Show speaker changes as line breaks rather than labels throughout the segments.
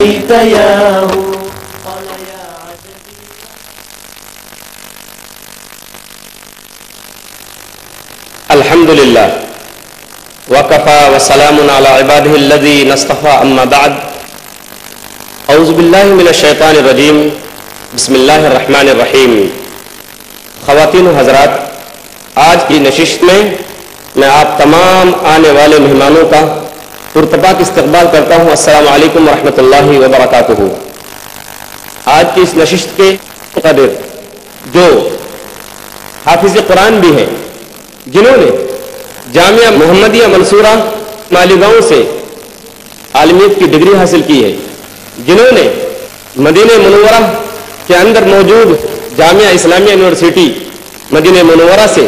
الحمد للہ وکفى وسلام علی عباده الذین اصطفى اما بعد اعوذ باللہ من الشیطان الرجیم بسم اللہ الرحمن الرحیم۔ خواتین و حضرات، آج کی نشست میں آپ تمام آنے والے مہمانوں کا پرتپاک استقبال کرتا ہوں۔ السلام علیکم ورحمۃ اللہ وبرکاتہ۔ آج کی اس نشست کے مقرر جو حافظ قرآن بھی ہیں، جنہوں نے جامعہ محمدیہ منصورہ مالیگاؤں سے عالمیت کی ڈگری حاصل کی ہے، جنہوں نے مدینہ منورہ کے اندر موجود جامعہ اسلامیہ یونیورسٹی مدینہ منورہ سے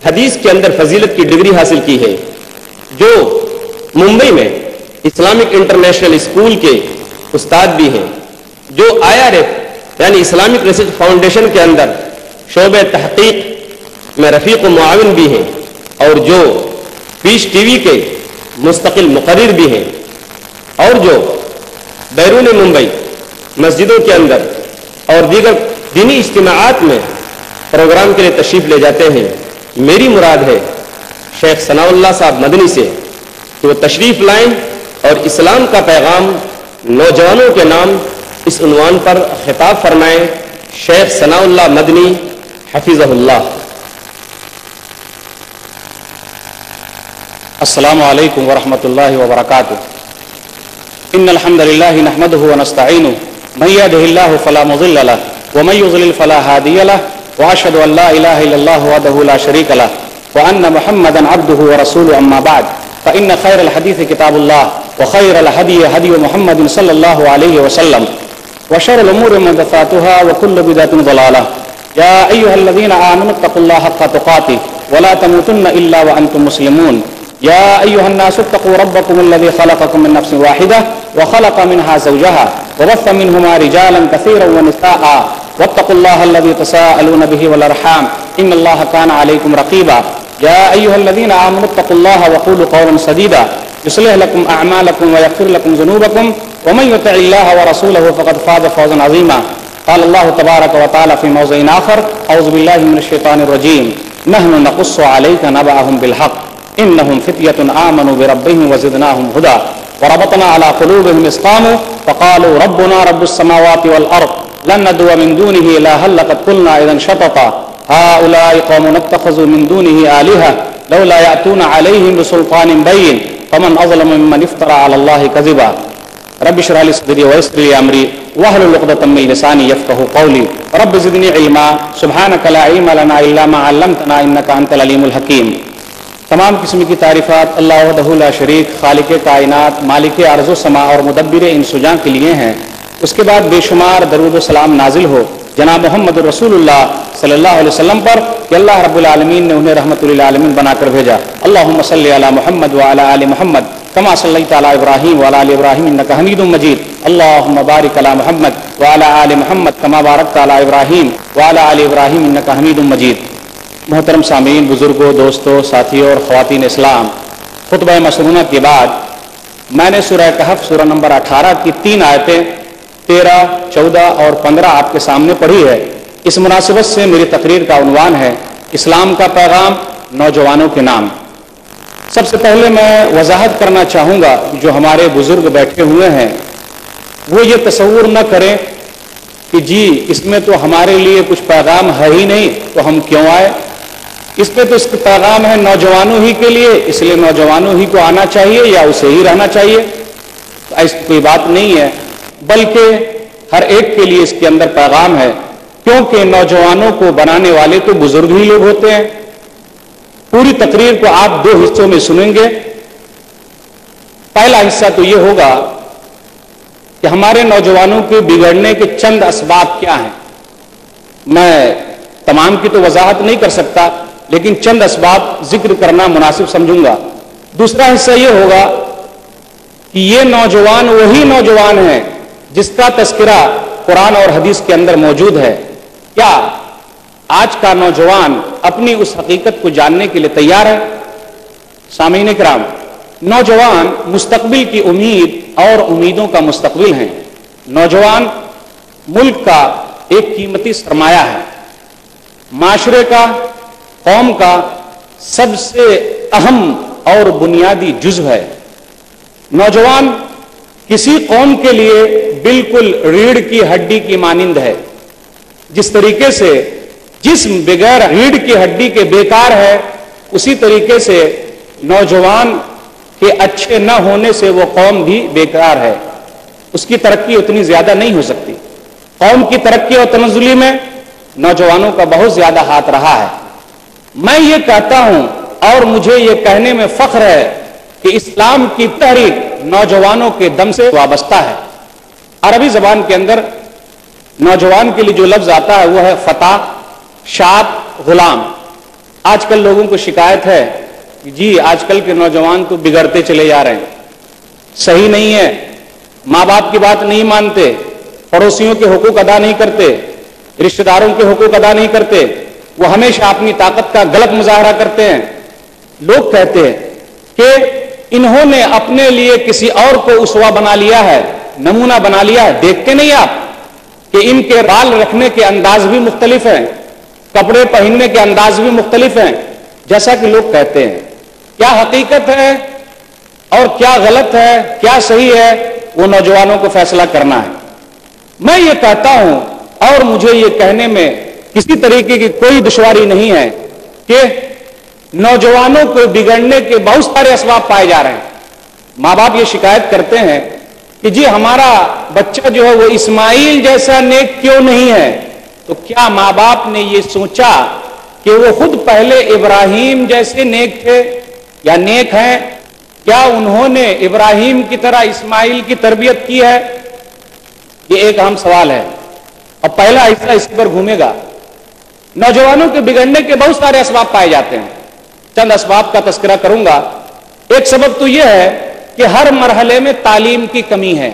حدیث کے اندر فضیلت کی ڈگری حاصل کی ہے، جو ممبئی میں اسلامک انٹرنیشنل اسکول کے استاد بھی ہیں، جو IRF یعنی اسلامک ریسرچ فاؤنڈیشن کے اندر شعبہ تحقیق میں رفیق و معاون بھی ہیں، اور جو پیش ٹی وی کے مستقل مقرر بھی ہیں، اور جو بیرون ممبئی مسجدوں کے اندر اور دیگر دینی اجتماعات میں پروگرام کے لیے تشریف لے جاتے ہیں۔ میری مراد ہے شیخ ثناء اللہ صاحب مدنی سے کہ وہ تشریف لائیں اور اسلام کا پیغام نوجوانوں کے نام اس عنوان پر خطاب فرمائیں۔ شیخ ثناء اللہ مدنی حفظہ اللہ۔
السلام علیکم ورحمۃ اللہ وبرکاتہ۔ ان الحمد للہ نحمده ونستعینه من یهده اللہ فلا مضل له ومن یضلل فلا هادی له واشهد ان لا الہ الا اللہ وحدہ لا شریک له وان محمدا عبده ورسوله اما بعد فان خیر الحدیث کتاب اللہ وخیر الهدی هدی محمد صلی اللہ علیہ وسلم وشر الامور محدثاتها وكل بدعة ضلالة یا ایها الذین آمنوا اتقوا الله حق تقاته ولا تموتن الا وانتم مسلمون یا ایها الناس اتقوا ربکم الذی خلقکم من نفس واحدة وخلق منها زوجها وبث منهما رجالا كثيرا ونساء واتقوا الله الذي تساءلون به والارحام ان الله كان عليكم رقيبا يا ايها الذين امنوا اتقوا الله وقولوا قولا سديدا يصلح لكم اعمالكم ويغفر لكم ذنوبكم ومن يطع الله ورسوله فقد فاز فوزا عظيما قال الله تبارك وتعالى في موضع آخر اعوذ بالله من الشيطان الرجيم نحن نقص عليك نبأهم بالحق انهم فتية آمنوا بربهم وزدناهم هدى وربطنا على قلوبهم إذ قاموا فقالوا ربنا رب السماوات والأرض لن ندعو من دونه إلها لقد قلنا إذا شططا هؤلاء قوم اتخذوا من دونه آلهة لولا يأتون عليهم بسلطان بين فمن أظلم ممن افترى على الله كذبا رب اشرح لي صدري ويسر لي أمري واحلل عقدة من لساني يفقهوا قولي رب زدني علما سبحانك لا علم لنا إلا ما علمتنا إنك أنت العليم الحكيم۔ تمام قسم کی تعریفات اللہ وحدہ لا شریک خالق کائنات مالک ارض و سما اور مدبر انسجاں کے لیے ہیں۔ اس کے بعد بے شمار درود و سلام نازل ہو جناب محمد رسول اللہ صلی اللہ علیہ وسلم پر کہ اللہ رب العالمین نے انہیں رحمت للعالمین بنا کر بھیجا۔ اللہم صلی علی محمد وعلی آل محمد کما صلیت علی ابراہیم وعلی آل ابراہیم انک حمید مجید۔ اللہم بارک علی محمد وعلی آل محمد کما بارکت علی ابراہیم وعلی آل ابراہیم انک حمید مجید۔ محترم سامعین، بزرگوں، دوستوں، ساتھیوں اور خواتین اسلام، خطبہ مسنونہ کے بعد میں نے سورہ کہف سورہ نمبر 18 کی 3 آیتیں 13، 14 اور 15 آپ کے سامنے پڑھی ہے۔ اس مناسبت سے میری تقریر کا عنوان ہے اسلام کا پیغام نوجوانوں کے نام۔ سب سے پہلے میں وضاحت کرنا چاہوں گا جو ہمارے بزرگ بیٹھے ہوئے ہیں وہ یہ تصور نہ کریں کہ جی اس میں تو ہمارے لیے کچھ پیغام ہے ہی نہیں تو ہم کیوں آئے، اس پہ تو اس کا پیغام ہے نوجوانوں ہی کے لیے، اس لیے نوجوانوں ہی کو آنا چاہیے یا اسے ہی رہنا چاہیے۔ ایسی کوئی بات نہیں ہے، بلکہ ہر ایک کے لیے اس کے اندر پیغام ہے، کیونکہ نوجوانوں کو بنانے والے تو بزرگ ہی لوگ ہوتے ہیں۔ پوری تقریر کو آپ 2 حصوں میں سنیں گے۔ پہلا حصہ تو یہ ہوگا کہ ہمارے نوجوانوں کے بگڑنے کے چند اسباب کیا ہیں۔ میں تمام کی تو وضاحت نہیں کر سکتا، لیکن چند اسباب ذکر کرنا مناسب سمجھوں گا۔ دوسرا حصہ یہ ہوگا کہ یہ نوجوان وہی نوجوان ہیں جس کا تذکرہ قرآن اور حدیث کے اندر موجود ہے۔ کیا آج کا نوجوان اپنی اس حقیقت کو جاننے کے لیے تیار ہے؟ سامعین کرام، نوجوان مستقبل کی امید اور امیدوں کا مستقبل ہیں۔ نوجوان ملک کا ایک قیمتی سرمایہ ہے، معاشرے کا، قوم کا سب سے اہم اور بنیادی جزو ہے۔ نوجوان کسی قوم کے لیے بالکل ریڑھ کی ہڈی کی مانند ہے۔ جس طریقے سے جسم بغیر ریڑھ کی ہڈی کے بیکار ہے، اسی طریقے سے نوجوان کے اچھے نہ ہونے سے وہ قوم بھی بیکار ہے، اس کی ترقی اتنی زیادہ نہیں ہو سکتی۔ قوم کی ترقی اور تنزلی میں نوجوانوں کا بہت زیادہ ہاتھ رہا ہے۔ میں یہ کہتا ہوں اور مجھے یہ کہنے میں فخر ہے کہ اسلام کی تحریک نوجوانوں کے دم سے وابستہ ہے۔ عربی زبان کے اندر نوجوان کے لیے جو لفظ آتا ہے وہ ہے فتح، شاب، غلام۔ آج کل لوگوں کو شکایت ہے کہ جی آج کل کے نوجوان تو بگڑتے چلے جا رہے ہیں، صحیح نہیں ہے، ماں باپ کی بات نہیں مانتے، پڑوسیوں کے حقوق ادا نہیں کرتے، رشتہ داروں کے حقوق ادا نہیں کرتے، وہ ہمیشہ اپنی طاقت کا غلط مظاہرہ کرتے ہیں۔ لوگ کہتے ہیں کہ انہوں نے اپنے لیے کسی اور کو اسوہ بنا لیا ہے، نمونہ بنا لیا ہے۔ دیکھتے نہیں آپ کہ ان کے بال رکھنے کے انداز بھی مختلف ہیں، کپڑے پہننے کے انداز بھی مختلف ہیں، جیسا کہ لوگ کہتے ہیں۔ کیا حقیقت ہے اور کیا غلط ہے، کیا صحیح ہے، وہ نوجوانوں کو فیصلہ کرنا ہے۔ میں یہ کہتا ہوں اور مجھے یہ کہنے میں کسی طریقے کی کوئی دشواری نہیں ہے کہ نوجوانوں کو بگڑنے کے بہت سارے اسباب پائے جا رہے ہیں۔ ماں باپ یہ شکایت کرتے ہیں کہ جی ہمارا بچہ جو ہے وہ اسماعیل جیسا نیک کیوں نہیں ہے؟ تو کیا ماں باپ نے یہ سوچا کہ وہ خود پہلے ابراہیم جیسے نیک تھے یا نیک ہیں؟ کیا انہوں نے ابراہیم کی طرح اسماعیل کی تربیت کی ہے؟ یہ ایک اہم سوال ہے اور پہلا حصہ اسی پر گھومے گا۔ نوجوانوں کے بگڑنے کے بہت سارے اسباب پائے جاتے ہیں، چند اسباب کا تذکرہ کروں گا۔ ایک سبب تو یہ ہے کہ ہر مرحلے میں تعلیم کی کمی ہے۔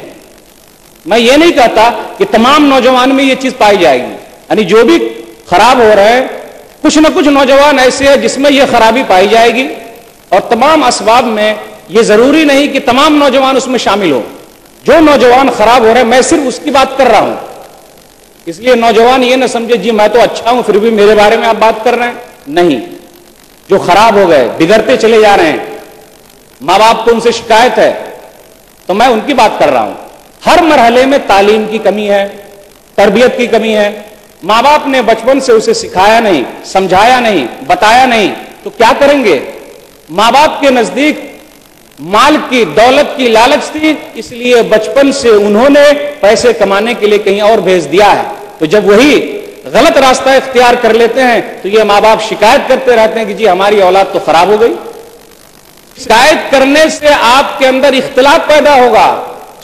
میں یہ نہیں کہتا کہ تمام نوجوان میں یہ چیز پائی جائے گی، یعنی جو بھی خراب ہو رہے ہیں کچھ نہ کچھ نوجوان ایسے ہیں جس میں یہ خرابی پائی جائے گی، اور تمام اسباب میں یہ ضروری نہیں کہ تمام نوجوان اس میں شامل ہو۔ جو نوجوان خراب ہو رہے ہیں میں صرف اس کی بات کر رہا ہوں، اس لیے نوجوان یہ نہ سمجھے جی میں تو اچھا ہوں پھر بھی میرے بارے میں آپ بات کر رہے ہیں، نہیں۔ جو خراب ہو گئے، بگڑتے چلے جا رہے ہیں، ماں باپ کو ان سے شکایت ہے، تو میں ان کی بات کر رہا ہوں۔ ہر مرحلے میں تعلیم کی کمی ہے، تربیت کی کمی ہے۔ ماں باپ نے بچپن سے اسے سکھایا نہیں، سمجھایا نہیں، بتایا نہیں، تو کیا کریں گے؟ ماں باپ کے نزدیک مال کی، دولت کی لالچ تھی، اس لیے بچپن سے انہوں نے پیسے کمانے کے لیے کہیں اور بھیج دیا ہے۔ تو جب وہی غلط راستہ اختیار کر لیتے ہیں تو یہ ماں باپ شکایت کرتے رہتے ہیں کہ جی ہماری اولاد تو خراب ہو گئی۔ شکایت کرنے سے آپ کے اندر اختلاف پیدا ہوگا،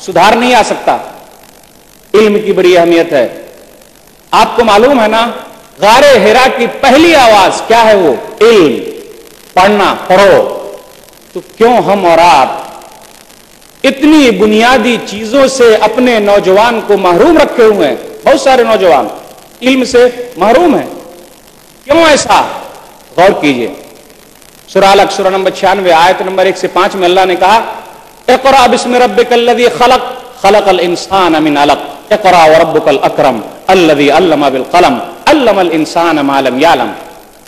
سدھار نہیں آ سکتا۔ علم کی بڑی اہمیت ہے۔ آپ کو معلوم ہے نا، غار حرا کی پہلی آواز کیا ہے؟ وہ علم، پڑھنا، پڑھو۔ تو کیوں ہم اور آپ اتنی بنیادی چیزوں سے اپنے نوجوان کو محروم رکھے ہوئے ہیں؟ بہت سارے نوجوان علم سے محروم ہیں، کیوں ایسا؟ غور کیجئے۔ سورہ الق سورہ نمبر 96 آیت نمبر 1 سے 5 میں اللہ نے کہا اقرأ بسم ربک الذی خلق خلق الانسان من علق اقرأ وربک الاکرم الذی علم بالقلم علم الانسان ما لم یعلم۔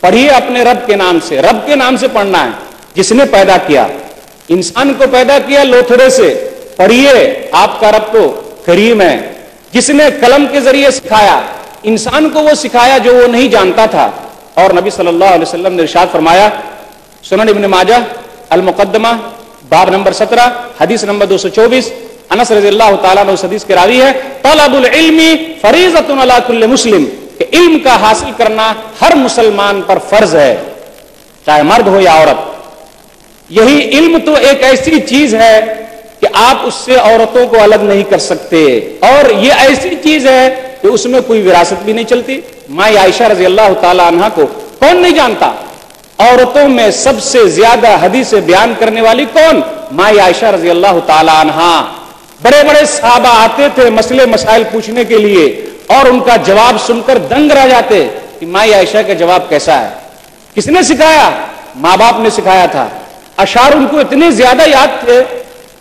پڑھیے اپنے رب کے نام سے، رب کے نام سے پڑھنا ہے جس نے پیدا کیا، انسان کو پیدا کیا لوتھڑے سے۔ پڑھیے آپ کا رب تو کریم ہے جس نے قلم کے ذریعے سکھایا، انسان کو وہ سکھایا جو وہ نہیں جانتا تھا۔ اور نبی صلی اللہ علیہ وسلم نے ارشاد فرمایا، سنن ابن ماجہ المقدمہ باب نمبر 17 حدیث نمبر 224، انس رضی اللہ تعالیٰ عنہ اس حدیث کے راوی ہے، طلب العلم فریضۃ علی کل مسلم، کہ علم کا حاصل کرنا ہر مسلمان پر فرض ہے، چاہے مرد ہو یا عورت۔ یہی علم تو ایک ایسی چیز ہے کہ آپ اس سے عورتوں کو الگ نہیں کر سکتے، اور یہ ایسی چیز ہے کہ اس میں کوئی وراثت بھی نہیں چلتی۔ ماں عائشہ رضی اللہ تعالی عنہ کو کون نہیں جانتا؟ عورتوں میں سب سے زیادہ حدیث بیان کرنے والی کون؟ ماں عائشہ رضی اللہ تعالی عنہ۔ بڑے بڑے صحابہ آتے تھے مسئلے مسائل پوچھنے کے لیے اور ان کا جواب سن کر دنگ رہ جاتے کہ ماں عائشہ کا جواب کیسا ہے۔ کس نے سکھایا؟ ماں باپ نے سکھایا تھا۔ اشعار ان کو اتنے زیادہ یاد تھے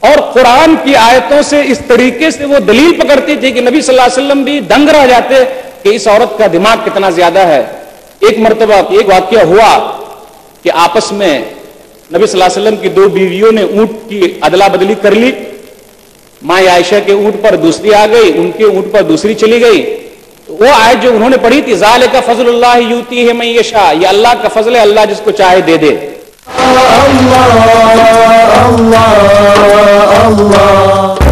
اور قرآن کی آیتوں سے اس طریقے سے وہ دلیل پکڑتی تھی کہ نبی صلی اللہ علیہ وسلم بھی دنگ رہ جاتے کہ اس عورت کا دماغ کتنا زیادہ ہے. ایک مرتبہ ایک واقعہ ہوا کہ آپس میں نبی صلی اللہ علیہ وسلم کی 2 بیویوں نے اونٹ کی ادلا بدلی کر لی. ماں عائشہ کے اونٹ پر دوسری آ گئی, ان کے اونٹ پر دوسری چلی گئی. وہ آیت جو انہوں نے پڑھی تھی ذالک فضل اللہ یؤتیہ من یشاء, یہ اللہ کا فضل ہے, اللہ جس کو چاہے دے دے.
اللہ اللہ اللہ